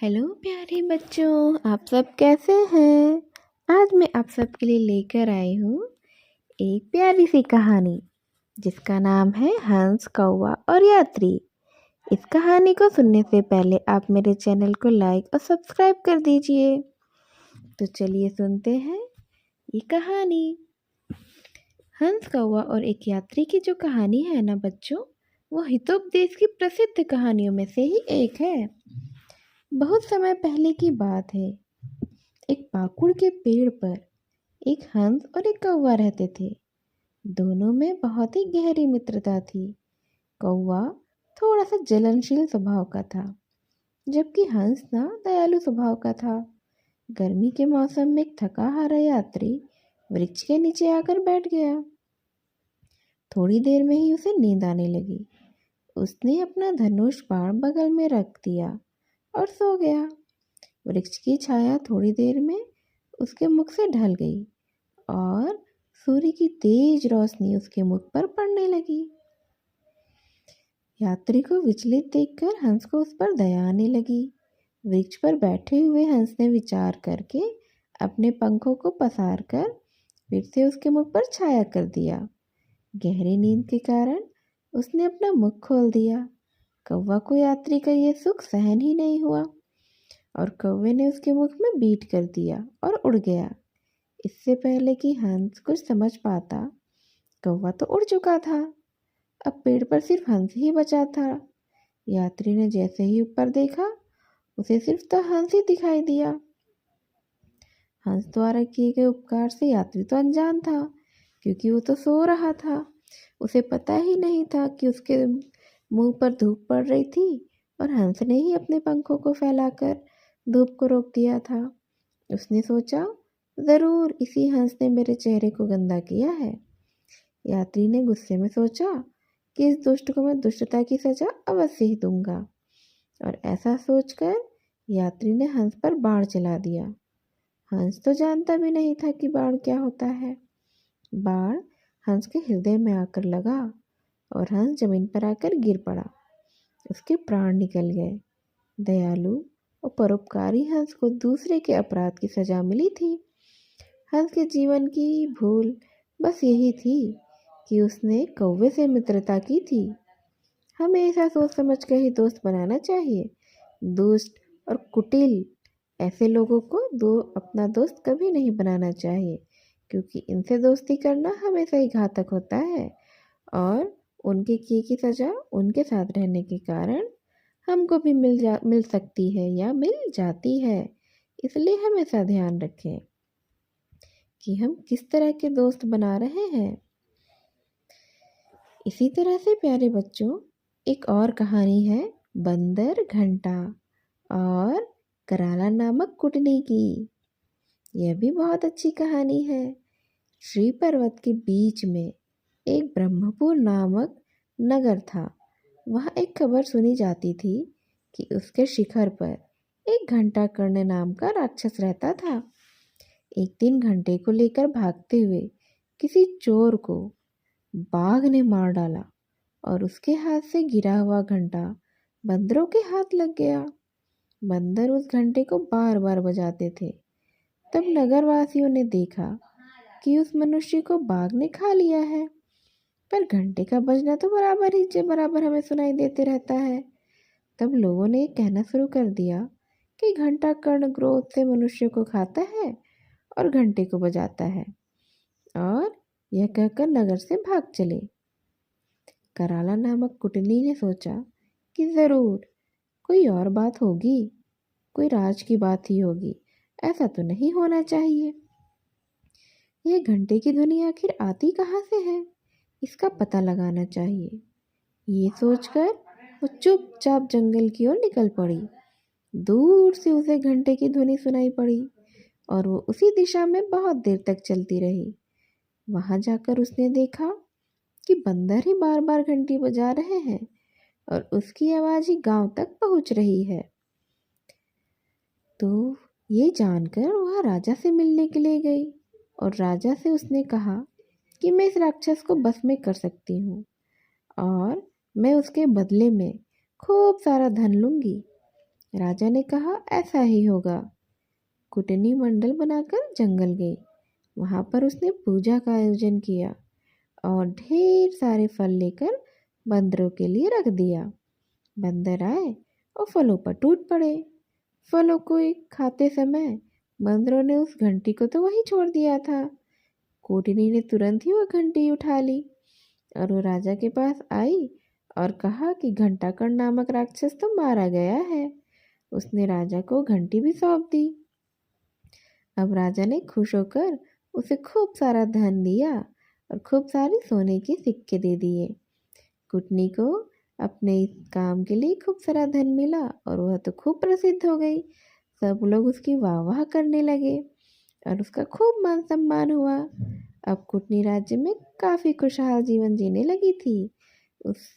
Hello प्यारे बच्चों, आप सब कैसे हैं। आज मैं आप सब के लिए लेकर आई हूँ एक प्यारी सी कहानी जिसका नाम है हंस कौवा और यात्री। इस कहानी को सुनने से पहले आप मेरे चैनल को लाइक और सब्सक्राइब कर दीजिए। तो चलिए सुनते हैं ये कहानी। हंस कौवा और एक यात्री की जो कहानी है ना बच्चों, वो हितोपदेश की प्रसिद्ध कहानियों में से ही एक है। बहुत समय पहले की बात है। एक पाकुड़ के पेड़ पर एक हंस और एक कौवा रहते थे। दोनों में बहुत ही गहरी मित्रता थी। कौवा थोड़ा सा जलनशील स्वभाव का था, जबकि हंस ना दयालु स्वभाव का था। गर्मी के मौसम में एक थका हारा यात्री वृक्ष के नीचे आकर बैठ गया। थोड़ी देर में ही उसे नींद आने लगी। उसने अपना धनुष बाण बगल में रख दिया और सो गया। वृक्ष की छाया थोड़ी देर में उसके मुख से ढल गई और सूर्य की तेज रोशनी उसके मुख पर पड़ने लगी। यात्री को विचलित देखकर हंस को उस पर दया आने लगी। वृक्ष पर बैठे हुए हंस ने विचार करके अपने पंखों को पसार कर फिर से उसके मुख पर छाया कर दिया। गहरी नींद के कारण उसने अपना मुख खोल दिया। कौवा को यात्री का यह सुख सहन ही नहीं हुआ और कौवे ने उसके मुख में बीट कर दिया और उड़ गया। इससे पहले कि हंस कुछ समझ पाता, कौवा तो उड़ चुका था। अब पेड़ पर सिर्फ हंस ही बचा था। यात्री ने जैसे ही ऊपर देखा, उसे सिर्फ तो हंस ही दिखाई दिया। हंस द्वारा किए गए उपकार से यात्री तो अनजान था, क्योंकि वो तो सो रहा था। उसे पता ही नहीं था कि उसके मुंह पर धूप पड़ रही थी और हंस ने ही अपने पंखों को फैलाकर धूप को रोक दिया था। उसने सोचा, जरूर इसी हंस ने मेरे चेहरे को गंदा किया है। यात्री ने गुस्से में सोचा कि इस दुष्ट को मैं दुष्टता की सजा अवश्य ही दूंगा, और ऐसा सोचकर यात्री ने हंस पर बाण चला दिया। हंस तो जानता भी नहीं था कि बाण क्या होता है। बाण हंस के हृदय में आकर लगा और हंस जमीन पर आकर गिर पड़ा। उसके प्राण निकल गए। दयालु और परोपकारी हंस को दूसरे के अपराध की सजा मिली थी। हंस के जीवन की भूल बस यही थी कि उसने कौवे से मित्रता की थी। हमें ऐसा सोच समझ कर ही दोस्त बनाना चाहिए। दुष्ट और कुटिल ऐसे लोगों को अपना दोस्त कभी नहीं बनाना चाहिए, क्योंकि इनसे दोस्ती करना हमेशा ही घातक होता है और उनके किए की सजा उनके साथ रहने के कारण हमको भी मिल सकती है या मिल जाती है। इसलिए हमेशा ध्यान रखें कि हम किस तरह के दोस्त बना रहे हैं। इसी तरह से प्यारे बच्चों, एक और कहानी है बंदर घंटा और कराला नामक कुटनी की। यह भी बहुत अच्छी कहानी है। श्री पर्वत के बीच में एक ब्रह्मपुर नामक नगर था। वहाँ एक खबर सुनी जाती थी कि उसके शिखर पर एक घंटा कर्ण नाम का राक्षस रहता था। एक दिन घंटे को लेकर भागते हुए किसी चोर को बाघ ने मार डाला और उसके हाथ से गिरा हुआ घंटा बंदरों के हाथ लग गया। बंदर उस घंटे को बार बार बजाते थे। तब नगरवासियों ने देखा कि उस मनुष्य को बाघ ने खा लिया है, पर घंटे का बजना तो बराबर हमें सुनाई देते रहता है। तब लोगों ने कहना शुरू कर दिया कि घंटा कर्ण क्रोध से मनुष्य को खाता है और घंटे को बजाता है, और यह कहकर नगर से भाग चले। कराला नामक कुटनी ने सोचा कि जरूर कोई और बात होगी, कोई राज की बात ही होगी। ऐसा तो नहीं होना चाहिए। यह घंटे की ध्वनि आखिर आती कहाँ से है, इसका पता लगाना चाहिए। ये सोचकर वो चुपचाप जंगल की ओर निकल पड़ी। दूर से उसे घंटे की ध्वनि सुनाई पड़ी और वो उसी दिशा में बहुत देर तक चलती रही। वहां जाकर उसने देखा कि बंदर ही बार बार घंटी बजा रहे हैं और उसकी आवाज ही गांव तक पहुंच रही है। तो ये जानकर वह राजा से मिलने के लिए गई और राजा से उसने कहा कि मैं इस राक्षस को बस में कर सकती हूँ और मैं उसके बदले में खूब सारा धन लूंगी। राजा ने कहा ऐसा ही होगा। कुटनी मंडल बनाकर जंगल गई। वहाँ पर उसने पूजा का आयोजन किया और ढेर सारे फल लेकर बंदरों के लिए रख दिया। बंदर आए और फलों पर टूट पड़े। फलों को खाते समय बंदरों ने उस घंटी को तो वहीं छोड़ दिया था। कोटनी ने तुरंत ही वो घंटी उठा ली और वो राजा के पास आई और कहा कि घंटाकण नामक राक्षस तो मारा गया है। उसने राजा को घंटी भी सौंप दी। अब राजा ने खुश होकर उसे खूब सारा धन दिया और खूब सारी सोने के सिक्के दे दिए। कुटनी को अपने इस काम के लिए खूब सारा धन मिला और वह तो खूब प्रसिद्ध हो गई। सब लोग उसकी वाह वाह करने लगे और उसका खूब मान सम्मान हुआ। अब कुटनी राज्य में काफ़ी खुशहाल जीवन जीने लगी थी। उस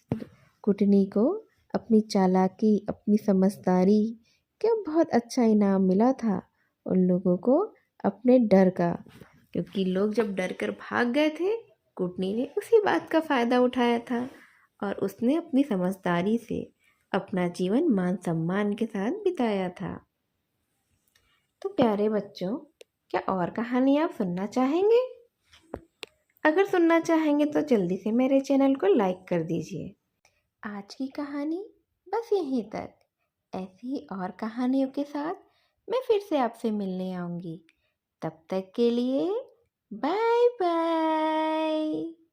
कुटनी को अपनी चालाकी, अपनी समझदारी का बहुत अच्छा इनाम मिला था। उन लोगों को अपने डर का, क्योंकि लोग जब डर कर भाग गए थे, कुटनी ने उसी बात का फ़ायदा उठाया था और उसने अपनी समझदारी से अपना जीवन मान सम्मान के साथ बिताया था। तो प्यारे बच्चों, क्या और कहानी आप सुनना चाहेंगे? अगर सुनना चाहेंगे तो जल्दी से मेरे चैनल को लाइक कर दीजिए। आज की कहानी बस यहीं तक। ऐसी ही और कहानियों के साथ मैं फिर से आपसे मिलने आऊँगी। तब तक के लिए बाय बाय।